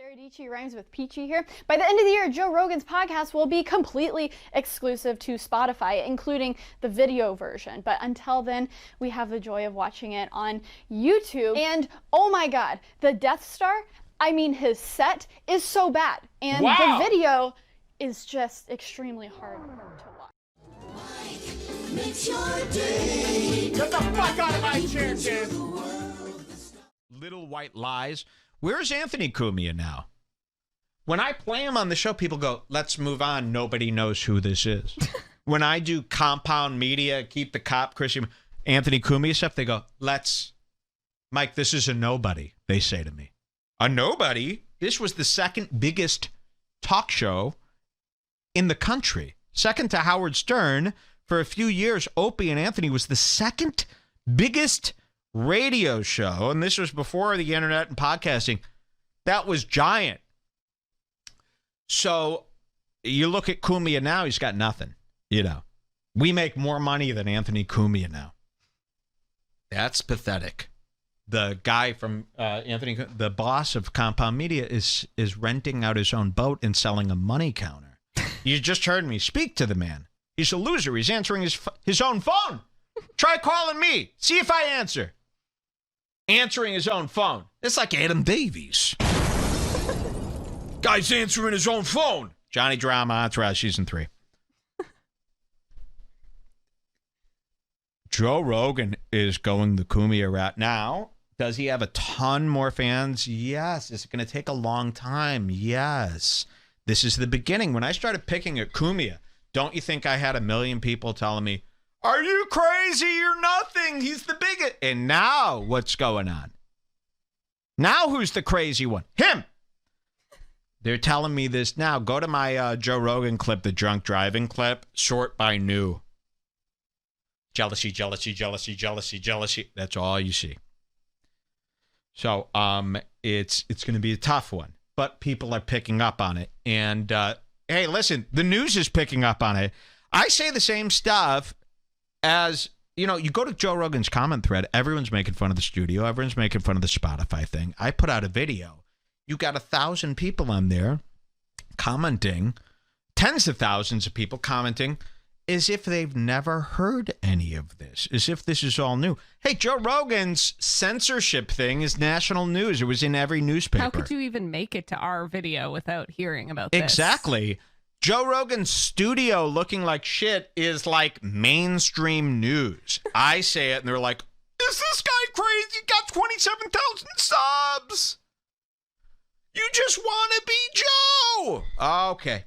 Paradici rhymes with peachy here. By the end of the year, Joe Rogan's podcast will be completely exclusive to Spotify, including the video version. But until then, we have the joy of watching it on YouTube. And oh my God, the Death Star, I mean, his set is so bad. And the video is just extremely hard to watch. Makes your day. Get the fuck out of my chair, kid. Little White Lies. Where's Anthony Cumia now? When I play him on the show, people go, let's move on. Nobody knows who this is. When I do Compound Media, Keep the Cop, Christian, Anthony Cumia stuff, they go, Mike, this is a nobody, they say to me. A nobody? This was the second biggest talk show in the country. Second to Howard Stern. For a few years, Opie and Anthony was the second biggest radio show, and this was before the internet and podcasting. That was giant. So you look at Cumia now, he's got nothing. You know, we make more money than Anthony Cumia now. That's pathetic. The guy from the boss of Compound Media is renting out his own boat and selling a money counter. You just heard me speak to the man. He's a loser. He's answering his own phone. Try calling me. See if I answer. Answering his own phone. It's like Adam Davies. Guy's answering his own phone. Johnny Drama, Entourage, Season 3. Joe Rogan is going the Cumia route. Now, does he have a ton more fans? Yes. Is it going to take a long time? Yes. This is the beginning. When I started picking at Cumia, don't you think I had 1 million people telling me, are you crazy? You're nothing. He's the biggest. And now what's going on? Now who's the crazy one? Him. They're telling me this now. Go to my Joe Rogan clip, the drunk driving clip, sort by new. Jealousy, jealousy, jealousy, jealousy, jealousy. That's all you see. So it's going to be a tough one, but people are picking up on it. And hey, listen, the news is picking up on it. I say the same stuff as, you know, you go to Joe Rogan's comment thread, everyone's making fun of the studio. Everyone's making fun of the Spotify thing. I put out a video. You got 1,000 people on there commenting, tens of thousands of people commenting as if they've never heard any of this, as if this is all new. Hey, Joe Rogan's censorship thing is national news. It was in every newspaper. How could you even make it to our video without hearing about this? Exactly. Joe Rogan's studio looking like shit is like mainstream news. I say it and they're like, is this guy crazy? He got 27,000 subs. You just want to be Joe. Okay.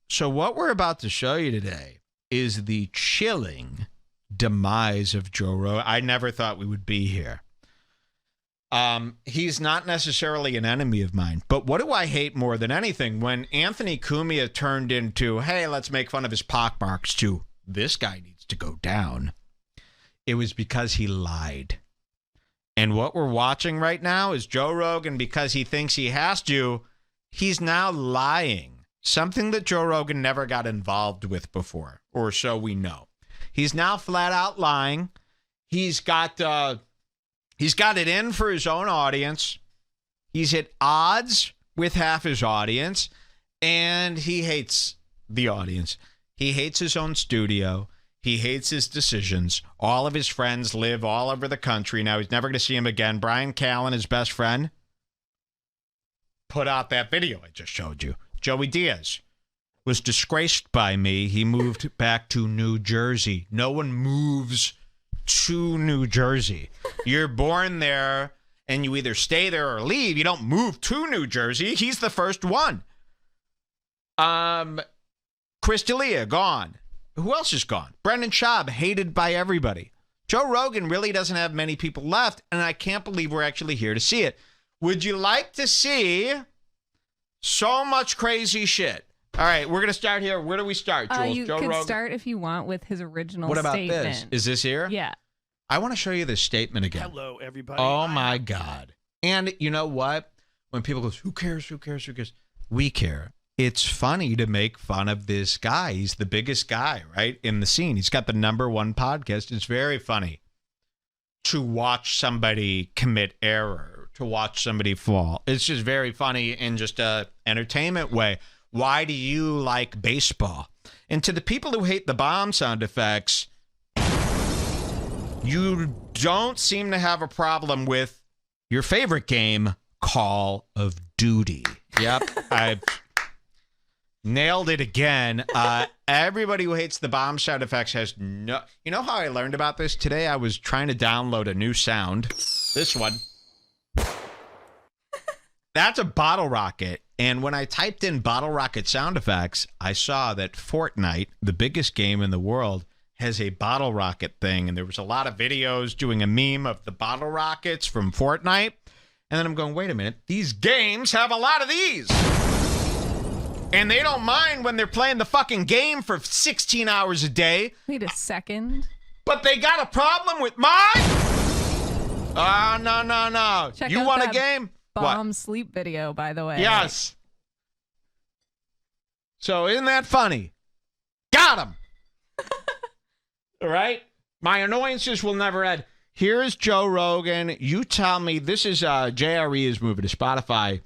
So what we're about to show you today is the chilling demise of Joe Rogan. I never thought we would be here. He's not necessarily an enemy of mine, but what do I hate more than anything? When Anthony Cumia turned into, hey, let's make fun of his pockmarks, to this guy needs to go down, it was because he lied. And what we're watching right now is Joe Rogan, because he thinks he has to, he's now lying. Something that Joe Rogan never got involved with before, or so we know. He's now flat out lying. He's got it in for his own audience. He's at odds with half his audience, and he hates the audience. He hates his own studio. He hates his decisions. All of his friends live all over the country. Now he's never going to see him again. Brian Callen, his best friend, put out that video I just showed you. Joey Diaz was disgraced by me. He moved back to New Jersey. No one moves to New Jersey. You're born there and you either stay there or leave. You don't move to New Jersey. He's the first one. Chris D'Elia, gone. Who else is gone? Brendan Schaub, hated by everybody. Joe Rogan really doesn't have many people left, and I can't believe we're actually here to see it. Would you like to see so much crazy shit? All right, we're going to start here. Where do we start, Jules? You Joe can Rogan? start if you want with his original What about statement. this? Is this here? Yeah. I want to show you this statement again. Hello, everybody. Oh, my God. And you know what? When people go, who cares, who cares, who cares? We care. It's funny to make fun of this guy. He's the biggest guy, right, in the scene. He's got the #1 podcast. It's very funny to watch somebody commit error, to watch somebody fall. It's just very funny in just a entertainment way. Why do you like baseball? And to the people who hate the bomb sound effects, you don't seem to have a problem with your favorite game, Call of Duty. Yep, I've nailed it again. Everybody who hates the bomb sound effects has no... You know how I learned about this? Today I was trying to download a new sound. This one. That's a bottle rocket. And when I typed in bottle rocket sound effects, I saw that Fortnite, the biggest game in the world, has a bottle rocket thing. And there was a lot of videos doing a meme of the bottle rockets from Fortnite. And then I'm going, wait a minute. These games have a lot of these. And they don't mind when they're playing the fucking game for 16 hours a day. Wait a second. But they got a problem with mine? No. Check You out want a that game? Bomb What? sleep video, by the way. Yes. So isn't that funny? Got him. All right? My annoyances will never end. Here's Joe Rogan. You tell me, this is JRE is moving to Spotify.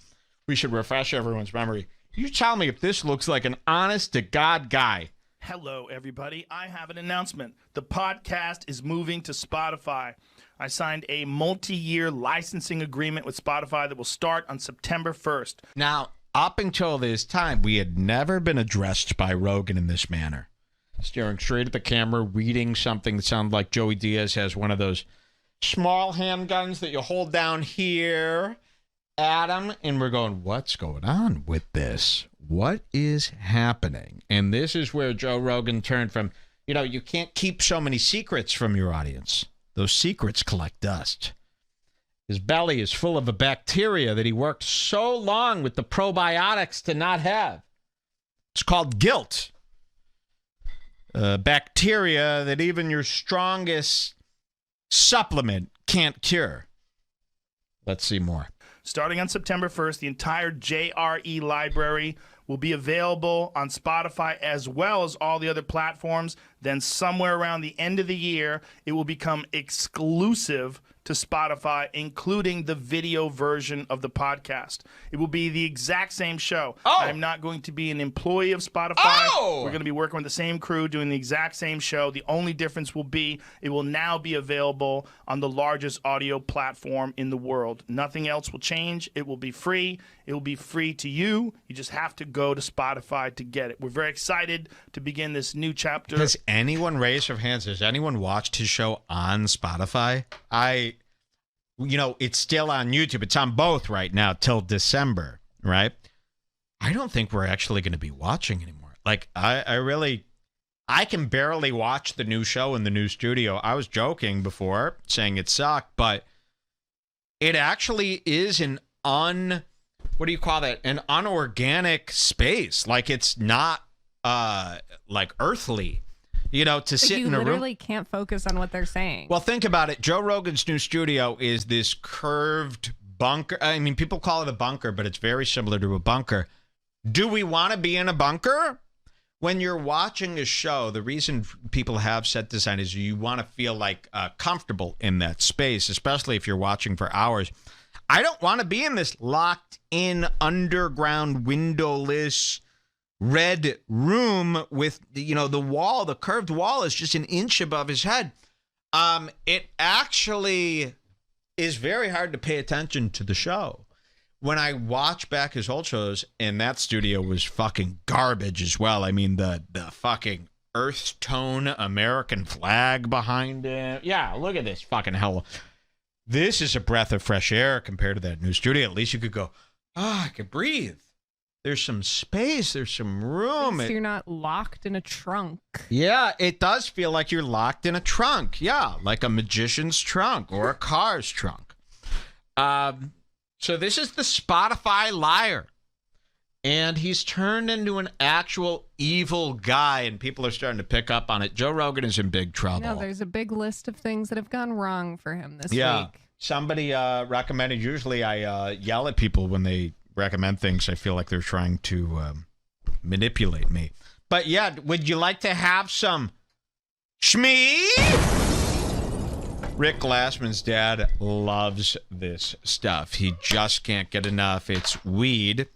We should refresh everyone's memory. You tell me if this looks like an honest-to-God guy. Hello, everybody. I have an announcement. The podcast is moving to Spotify. I signed a multi-year licensing agreement with Spotify that will start on September 1st. Now, up until this time, we had never been addressed by Rogan in this manner. Staring straight at the camera, reading something that sounded like Joey Diaz has one of those small handguns that you hold down here at him. And we're going, what's going on with this? What is happening? And this is where Joe Rogan turned from, you can't keep so many secrets from your audience. Those secrets collect dust. His belly is full of a bacteria that he worked so long with the probiotics to not have. It's called guilt. Bacteria that even your strongest supplement can't cure. Let's see more. Starting on September 1st, the entire JRE library will be available on Spotify as well as all the other platforms. Then somewhere around the end of the year, it will become exclusive to Spotify, including the video version of the podcast. It will be the exact same show. Oh. I'm not going to be an employee of Spotify. Oh. We're going to be working with the same crew doing the exact same show. The only difference will be it will now be available on the largest audio platform in the world. Nothing else will change. It will be free. It will be free to you. You just have to go to Spotify to get it. We're very excited to begin this new chapter. Has anyone raised their hands? Has anyone watched his show on Spotify? It's still on YouTube. It's on both right now till December, right? I don't think we're actually going to be watching anymore. Like, I can barely watch the new show in the new studio. I was joking before, saying it sucked, but it actually is an unorganic space. Like, it's not, like, earthly. To sit in a room. You literally can't focus on what they're saying. Well, think about it. Joe Rogan's new studio is this curved bunker. I mean, people call it a bunker, but it's very similar to a bunker. Do we want to be in a bunker? When you're watching a show, the reason people have set design is you want to feel like comfortable in that space, especially if you're watching for hours. I don't want to be in this locked in underground windowless red room with the curved wall is just an inch above his head. It actually is very hard to pay attention to the show. When I watch back his old shows, and that studio was fucking garbage as well. I mean, the fucking earth tone American flag behind it. Yeah, look at this fucking hell. This is a breath of fresh air compared to that new studio. At least you could go, I could breathe. There's some space. There's some room. So you're not locked in a trunk. Yeah, it does feel like you're locked in a trunk. Yeah, like a magician's trunk or a car's trunk. So this is the Spotify liar. And he's turned into an actual evil guy, and people are starting to pick up on it. Joe Rogan is in big trouble. There's a big list of things that have gone wrong for him this week. Somebody recommended. Usually I yell at people when they recommend things. I feel like they're trying to manipulate me. But yeah, would you like to have some shmee? Rick Glassman's dad loves this stuff. He just can't get enough. It's weed.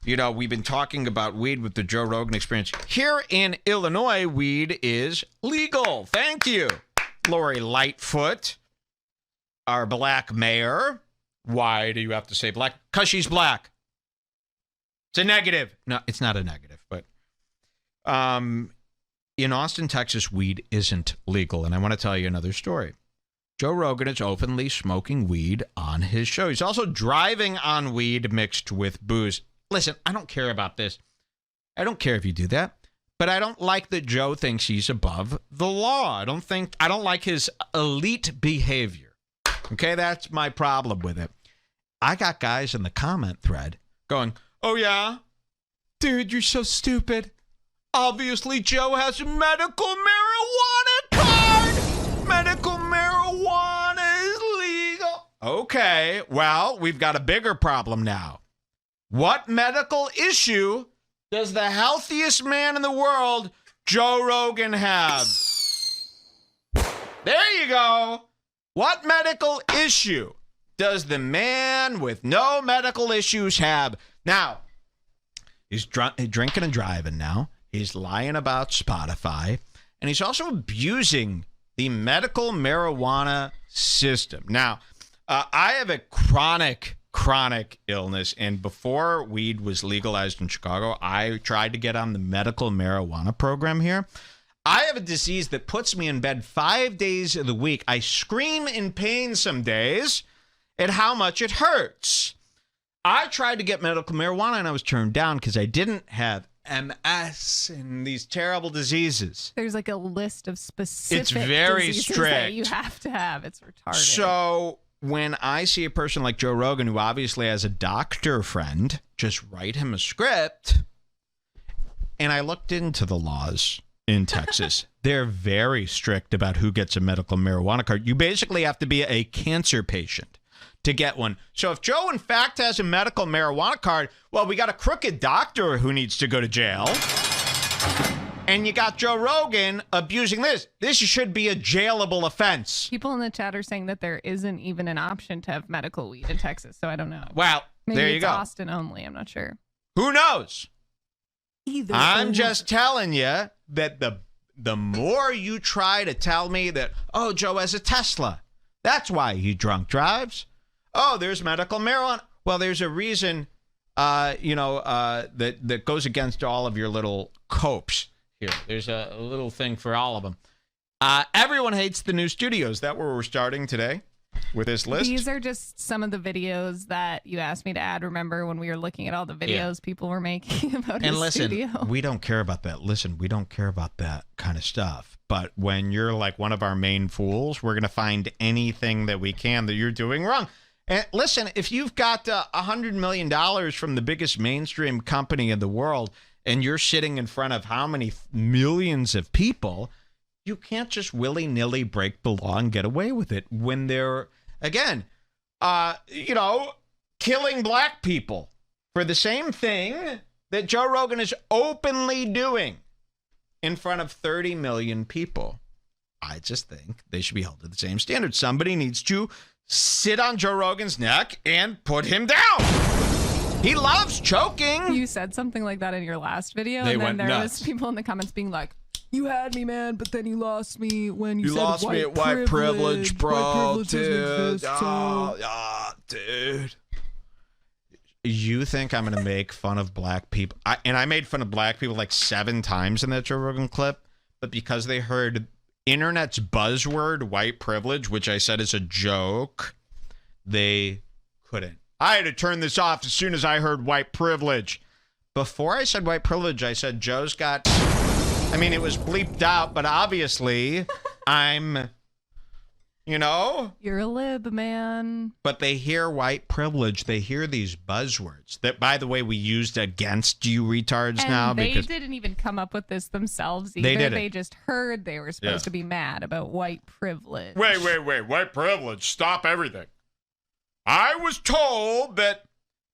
You know, we've been talking about weed with the Joe Rogan Experience. Here in Illinois, weed is legal. Thank you, Lori Lightfoot, our black mayor. Why do you have to say black? Because she's black. It's a negative. No, it's not a negative, but in Austin, Texas, weed isn't legal. And I want to tell you another story. Joe Rogan is openly smoking weed on his show. He's also driving on weed mixed with booze. Listen, I don't care about this. I don't care if you do that. But I don't like that Joe thinks he's above the law. I don't like his elite behavior. Okay, that's my problem with it. I got guys in the comment thread going, oh yeah? Dude, you're so stupid. Obviously, Joe has a medical marijuana card. Medical marijuana is legal. Okay, well, we've got a bigger problem now. What medical issue does the healthiest man in the world, Joe Rogan, have? There you go. What medical issue does the man with no medical issues have? Now, he's drinking and driving now. He's lying about Spotify. And he's also abusing the medical marijuana system. Now, I have a chronic illness. And before weed was legalized in Chicago, I tried to get on the medical marijuana program here. I have a disease that puts me in bed 5 days of the week. I scream in pain some days at how much it hurts. I tried to get medical marijuana and I was turned down because I didn't have MS and these terrible diseases. There's like a list of specific It's very diseases strict. that you have to have. It's retarded. So when I see a person like Joe Rogan, who obviously has a doctor friend, just write him a script. And I looked into the laws in Texas. They're very strict about who gets a medical marijuana card. You basically have to be a cancer patient to get one. So if Joe, in fact, has a medical marijuana card, well, we got a crooked doctor who needs to go to jail. And you got Joe Rogan abusing this. This should be a jailable offense. People in the chat are saying that there isn't even an option to have medical weed in Texas, so I don't know. Well, Maybe there you it's go. Austin only. I'm not sure. Who knows? Either. I'm just telling you that the more you try to tell me that, oh, Joe has a Tesla, that's why he drunk drives. Oh, there's medical marijuana. Well, there's a reason, that goes against all of your little copes. Here, there's a little thing for all of them. Everyone hates the new studios. That where we're starting today with this list. These are just some of the videos that you asked me to add. Remember when we were looking at all the videos people were making about And his listen, studio? we don't care about that. Listen, we don't care about that kind of stuff. But when you're like one of our main fools, we're going to find anything that we can that you're doing wrong. And listen, if you've got $100 million from the biggest mainstream company in the world, and you're sitting in front of how many millions of people, you can't just willy-nilly break the law and get away with it when they're, again, killing black people for the same thing that Joe Rogan is openly doing in front of 30 million people. I just think they should be held to the same standard. Somebody needs to sit on Joe Rogan's neck and put him down. He loves choking. You said something like that in your last video, They and then went there nuts. was people in the comments being like, "You had me, man, but then you lost me when you said lost me at white privilege, bro. White privilege doesn't Dude. exist, so-" Dude. You think I'm going to make fun of black people? I made fun of black people like 7 times in that Joe Rogan clip, but because they heard internet's buzzword, white privilege, which I said is a joke, they couldn't. I had to turn this off as soon as I heard white privilege. Before I said white privilege, I said Joe's got... it was bleeped out, but obviously I'm, You're a lib, man. But they hear white privilege. They hear these buzzwords that, by the way, we used against you retards And now. they because didn't even come up with this themselves either. They didn't. They just heard they were supposed to be mad about white privilege. Wait. White privilege. Stop everything. I was told that.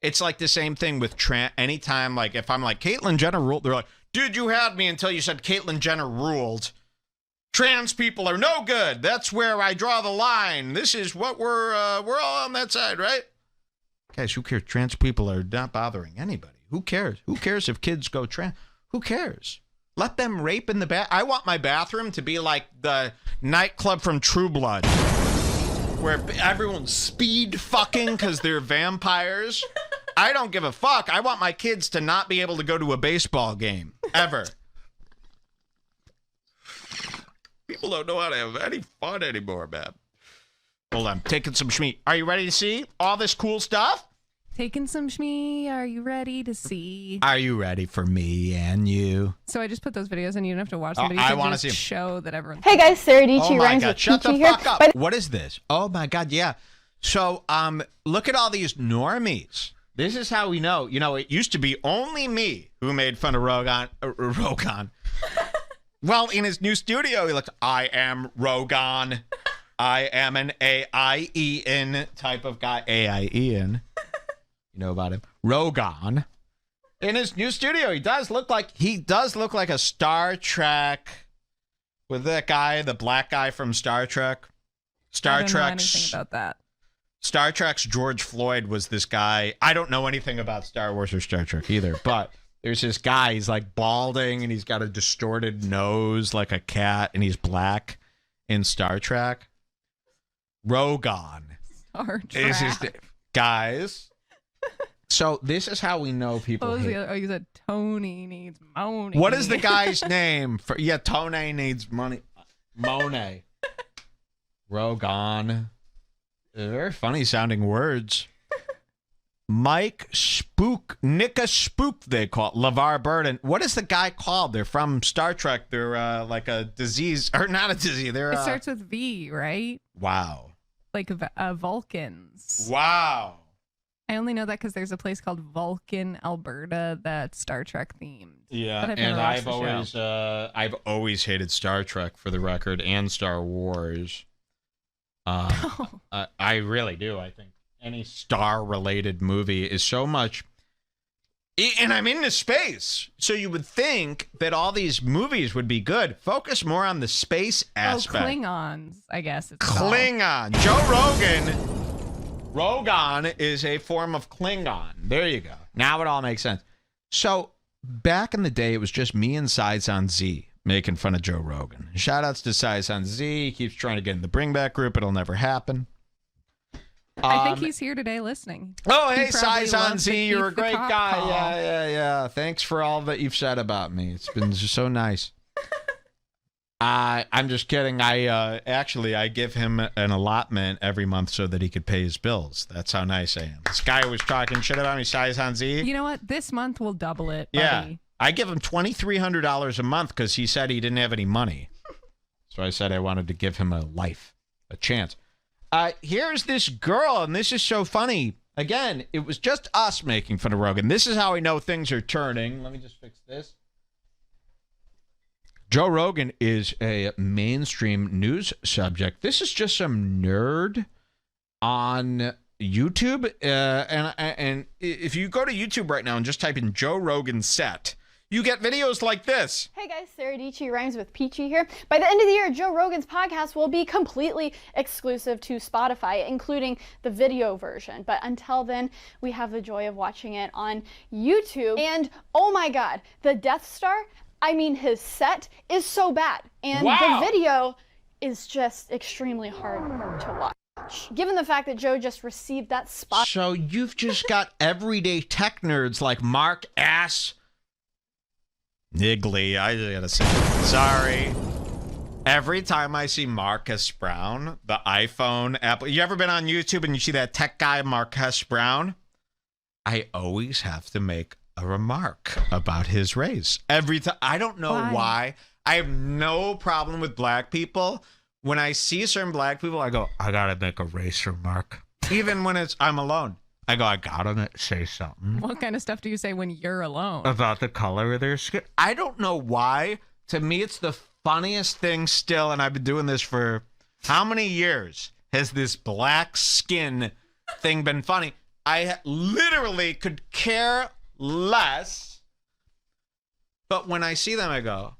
It's like the same thing with anytime, like, if I'm like, Caitlyn Jenner ruled, they're like, dude, you had me until you said Caitlyn Jenner ruled. Trans people are no good. That's where I draw the line. This is what we're all on that side, right? Guys, who cares? Trans people are not bothering anybody. Who cares? Who cares if kids go trans? Who cares? Let them rape in the bath. I want my bathroom to be like the nightclub from True Blood, where everyone's speed fucking because they're vampires. I don't give a fuck. I want my kids to not be able to go to a baseball game ever. People don't know how to have any fun anymore, man. Hold on, taking some schmeat. Are you ready to see all this cool stuff? Taking some shmee. Are you ready to see? Are you ready for me and you? So I just put those videos and you don't have to watch them. But I you want to just see 'em. show that everyone's. Hey guys, Sarah Dici Oh my rhymes God, with shut the Peachy here. fuck up. By What is this? Oh my God, yeah. So, look at all these normies. This is how we know. You know, it used to be only me who made fun of Rogan. Well, in his new studio, he looked, I am Rogan. I am an A-I-E-N type of guy. A-I-E-N. You know about him. Rogan. In his new studio, he does look like a Star Trek with that guy, the black guy from Star Trek. I don't know anything about that. Star Trek's George Floyd was this guy. I don't know anything about Star Wars or Star Trek either, but there's this guy. He's like balding and he's got a distorted nose like a cat and he's black in Star Trek. Rogan. Star Is his Trek. name. Guys. So this is how we know people What was hate. the other? Oh, you said Tony needs money. What is the guy's name? Tony needs money. Monet. Rogan. They're very funny sounding words. Mike Spook. Nika Spook, they call it. LeVar Burton. What is the guy called? They're from Star Trek. They're like a disease. Or not a disease. They're It starts with V, right? wow. Like Vulcans. Wow. I only know that because there's a place called Vulcan, Alberta, that's Star Trek themed. Yeah, But I've never and watched the show. I've always hated Star Trek, for the record, and Star Wars. I really do. I think any star-related movie is so much. And I'm into space, so you would think that all these movies would be good. Focus more on the space aspect. Oh, Klingons, I guess. It's called. Klingon. Joe Rogan is a form of Klingon. There you go. Now it all makes sense. So back in the day, it was just me and Saizon Z making fun of Joe Rogan. Shout outs to Saizon Z. He keeps trying to get in the Bring Back group. It'll never happen. I think he's here today listening. Oh, He hey, probably Saizon loves the Z. You're a Keith the great Cop guy. call. Yeah. Thanks for all that you've said about me. It's been just so nice. I'm just kidding. I give him an allotment every month so that he could pay his bills. That's how nice I am. This guy was talking shit about me, Saizon Z. You know what? This month we'll double it, buddy. Yeah. I give him $2,300 a month because he said he didn't have any money. So I said I wanted to give him a chance. Here's this girl, and this is so funny. Again, it was just us making fun of Rogan. This is how we know things are turning. Let me just fix this. Joe Rogan is a mainstream news subject. This is just some nerd on YouTube. And if you go to YouTube right now and just type in Joe Rogan set, you get videos like this. Hey guys, Sarah Dici rhymes with Peachy here. By the end of the year, Joe Rogan's podcast will be completely exclusive to Spotify, including the video version. But until then, we have the joy of watching it on YouTube. And oh my God, the Death Star, I mean, his set is so bad. And Wow. the video is just extremely hard to watch. Given the fact that Joe just received that spot. So you've just got everyday tech nerds like Mark S. Nigley, I gotta say, sorry. Every time I see Marcus Brown, the iPhone app, you ever been on YouTube and you see that tech guy, Marcus Brown? I always have to make a remark about his race. Every time. I don't know why. I have no problem with black people. When I see certain black people, I go, I gotta make a race remark. Even when I'm alone. I go, I gotta say something What kind of stuff do you say when you're alone? about the color of their skin. I don't know why. To me, it's the funniest thing still, and I've been doing this for how many years has this black skin thing been funny? I literally could care less, but when I see them, I go,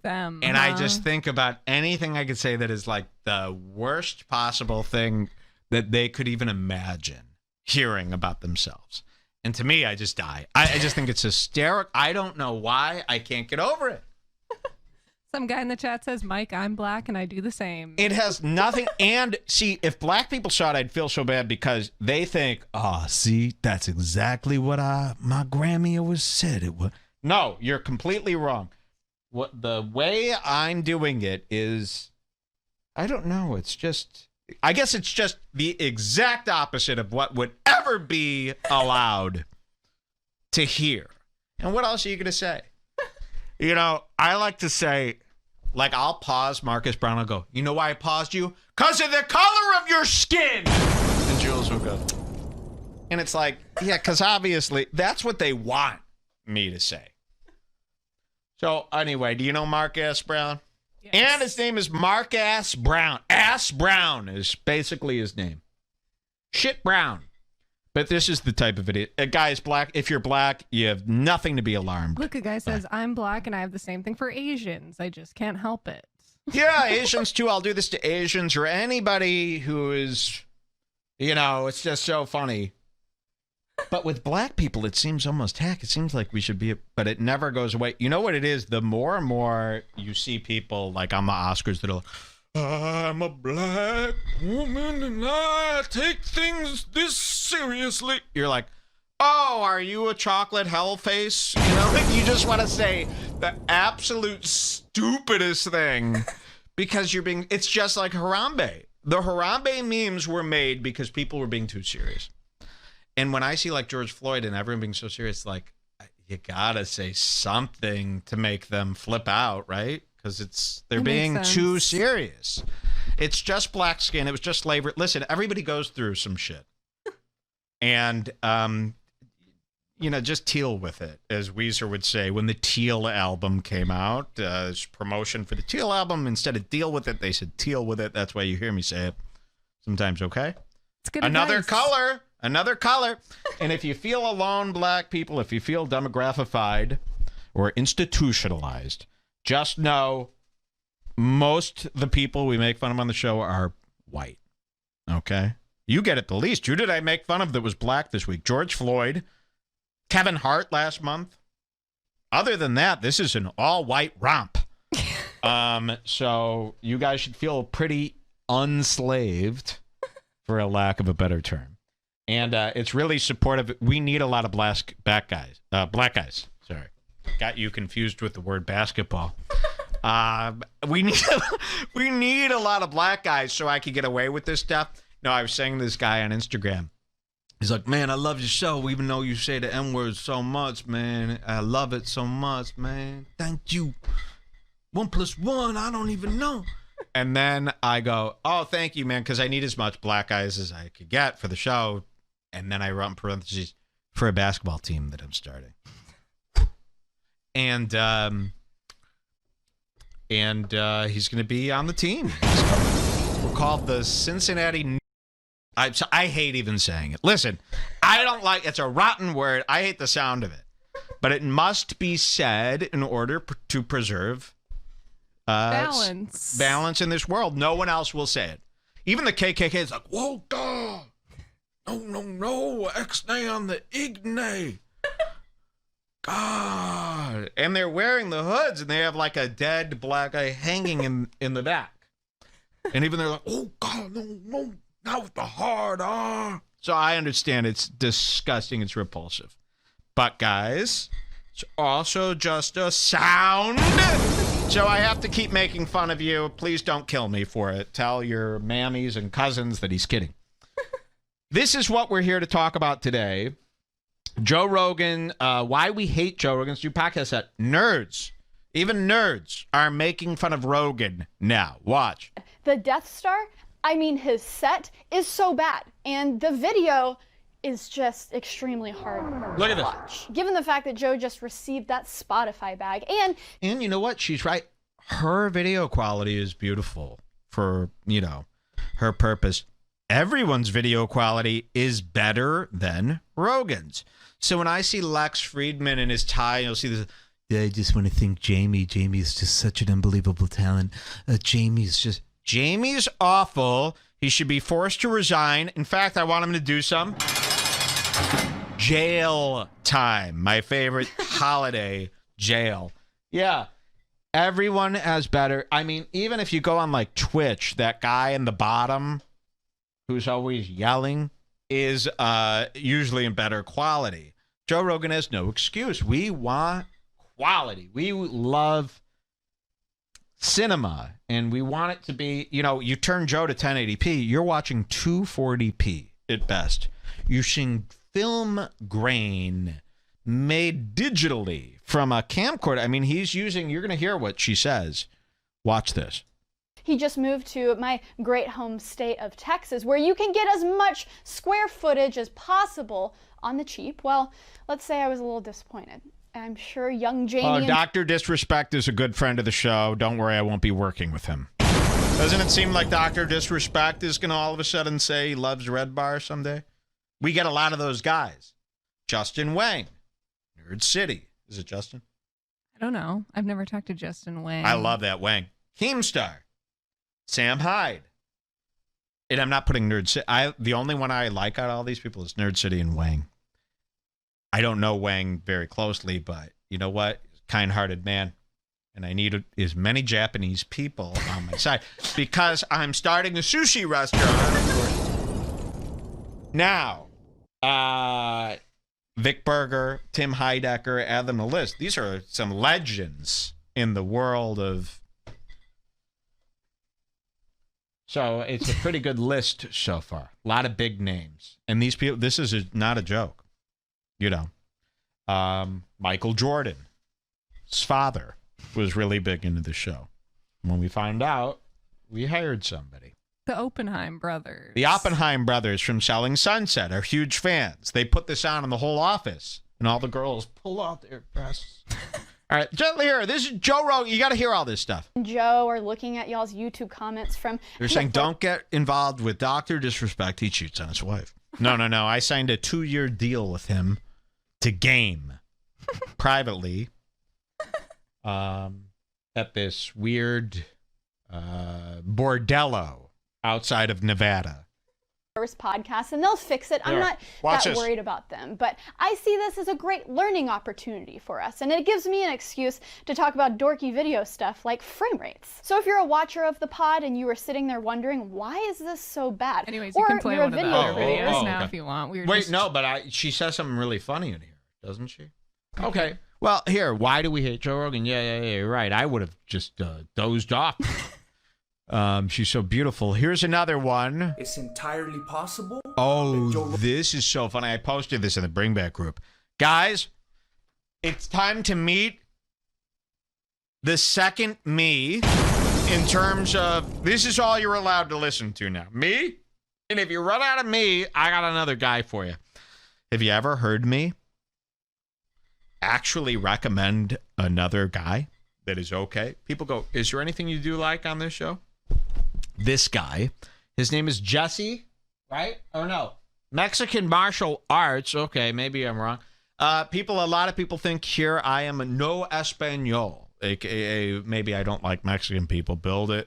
Them. And I just think about anything I could say that is like the worst possible thing that they could even imagine hearing about themselves. And to me, I just die. I just think it's hysterical. I don't know why. I can't get over it. Some guy in the chat says, Mike, I'm black and I do the same. It has nothing. And see, if black people saw it, I'd feel so bad because they think, oh, see, that's exactly what my Grammy always said it was. No, you're completely wrong. What the way I'm doing it is, I don't know. It's just, I guess it's just the exact opposite of what would ever be allowed to hear. And what else are you going to say? You know, I like to say, like, I'll pause Marcus Brown. I'll go, you know why I paused you? Because of the color of your skin. And Jules will go, and it's like, yeah, because obviously that's what they want me to say. So anyway, do you know Marcus Brown? Yes. And his name is Mark Ass Brown. Ass Brown is basically his name. Shit Brown. But this is the type of video. A guy is black. If you're black, you have nothing to be alarmed. Look, a guy says, I'm black and I have the same thing for Asians. I just can't help it. Yeah, Asians too. I'll do this to Asians or anybody who is, you know, it's just so funny. But with black people, it seems almost heck. It seems like we should be, but it never goes away. You know what it is? The more and more you see people like on the Oscars that'll, I'm a black woman and I take things this seriously. You're like, oh, are you a chocolate hell face? You know, like you just want to say the absolute stupidest thing because you're being, it's just like Harambe. The Harambe memes were made because people were being too serious. And when I see like George Floyd and everyone being so serious, like you gotta say something to make them flip out, right? Because they're being too serious. It's just black skin. It was just slavery. Listen, everybody goes through some shit, and you know, just deal with it, as Weezer would say when the Teal album came out. As promotion for the Teal album, instead of deal with it, they said teal with it. That's why you hear me say it sometimes. Okay, It's good another advice. color. Another color. And if you feel alone, black people, if you feel demographified or institutionalized, just know most the people we make fun of on the show are white. Okay? You get it the least. Who did I make fun of that was black this week? George Floyd, Kevin Hart last month. Other than that, this is an all-white romp. So you guys should feel pretty unslaved, for a lack of a better term. And it's really supportive. We need a lot of black guys. Sorry. Got you confused with the word basketball. We need a lot of black guys so I could get away with this stuff. No, I was saying to this guy on Instagram. He's like, man, I love your show, even though you say the N-word so much, man. I love it so much, man. Thank you. 1 + 1, I don't even know. And then I go, oh, thank you, man, because I need as much black guys as I could get for the show. And then I wrote in parentheses, for a basketball team that I'm starting. And he's going to be on the team. We're called the Cincinnati. I hate even saying it. Listen, I don't like, it's a rotten word. I hate the sound of it. But it must be said in order to preserve balance in this world. No one else will say it. Even the KKK is like, whoa, God. No, X-nay on the Ignay. God. And they're wearing the hoods, and they have like a dead black guy hanging in the back. And even they're like, oh, God, no, not with the hard R. So I understand it's disgusting, it's repulsive. But guys, it's also just a sound. So I have to keep making fun of you. Please don't kill me for it. Tell your mammies and cousins that he's kidding. This is what we're here to talk about today. Joe Rogan, why we hate Joe Rogan's new podcast that nerds, even nerds, are making fun of Rogan now. Watch. The Death Star, I mean, his set is so bad. And the video is just extremely hard Look at to this. watch. Given the fact that Joe just received that Spotify bag. And you know what? She's right. Her video quality is beautiful for, you know, her purpose. Everyone's video quality is better than Rogan's. So when I see Lex Friedman in his tie, you'll see this, I just want to thank Jamie. Jamie is just such an unbelievable talent. Jamie's awful. He should be forced to resign. In fact, I want him to do some jail time. My favorite holiday, jail. Yeah. Everyone has better. I mean, even if you go on like Twitch, that guy in the bottom who's always yelling is usually in better quality. Joe Rogan has no excuse. We want quality. We love cinema, and we want it to be, you turn Joe to 1080p, you're watching 240p at best. You're seeing film grain made digitally from a camcorder. I mean, you're going to hear what she says. Watch this. He just moved to my great home state of Texas, where you can get as much square footage as possible on the cheap. Well, let's say I was a little disappointed. I'm sure young Jamie... Dr. Disrespect is a good friend of the show. Don't worry, I won't be working with him. Doesn't it seem like Dr. Disrespect is going to all of a sudden say he loves Redbar someday? We get a lot of those guys. Justin Wang, Nerd City. Is it Justin? I don't know. I've never talked to Justin Wang. I love that Wang. Keemstar, Sam Hyde. And I'm not putting Nerd City. The only one I like out of all these people is Nerd City and Wang. I don't know Wang very closely, but you know what? Kind-hearted man. And I need as many Japanese people on my side because I'm starting a sushi restaurant. Now, Vic Berger, Tim Heidecker, add them to the list. These are some legends in the world of... So it's a pretty good list so far. A lot of big names. And these people, this is not a joke. Michael Jordan, his father, was really big into the show. When we find out, we hired somebody. The Oppenheim brothers. The Oppenheim brothers from Selling Sunset are huge fans. They put this on in the whole office, and all the girls pull out their breasts. All right, gently here. This is Joe Rogan. You got to hear all this stuff. Joe are looking at y'all's YouTube comments from... You're saying don't get involved with Dr. Disrespect. He cheats on his wife. No. I signed a 2-year deal with him to game privately at this weird bordello outside of Nevada. First podcast, and they'll fix it. I'm not that worried about them, but I see this as a great learning opportunity for us, and it gives me an excuse to talk about dorky video stuff like frame rates. So if you're a watcher of the pod and you were sitting there wondering, why is this so bad? Anyways, you can play one of the other videos now if you want. She says something really funny in here, doesn't she? Okay. Well, here, why do we hate Joe Rogan? Yeah, you're right. I would have just dozed off. She's so beautiful. Here's another one. It's entirely possible. Oh, this is so funny. I posted this in the Bring Back group. Guys, it's time to meet the second me in terms of this is all you're allowed to listen to now. Me? And if you run out of me, I got another guy for you. Have you ever heard me actually recommend another guy that is okay? People go, is there anything you do like on this show? This guy, his name is Jesse, right? Or no, Mexican martial arts. Okay, maybe I'm wrong. A lot of people think here I am a no español, aka maybe I don't like Mexican people. Build a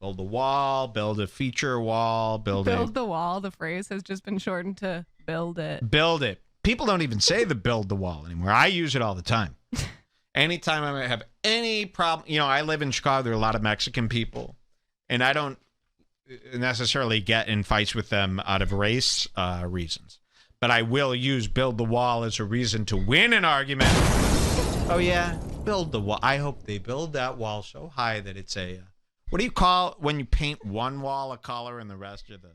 wall, build a feature wall, build the wall. The phrase has just been shortened to build it. Build it. People don't even say the build the wall anymore. I use it all the time. Anytime I have any problem, I live in Chicago. There are a lot of Mexican people. And I don't necessarily get in fights with them out of race reasons. But I will use build the wall as a reason to win an argument. Oh, yeah, build the wall. I hope they build that wall so high that it's a... what do you call when you paint one wall a color and the rest of the...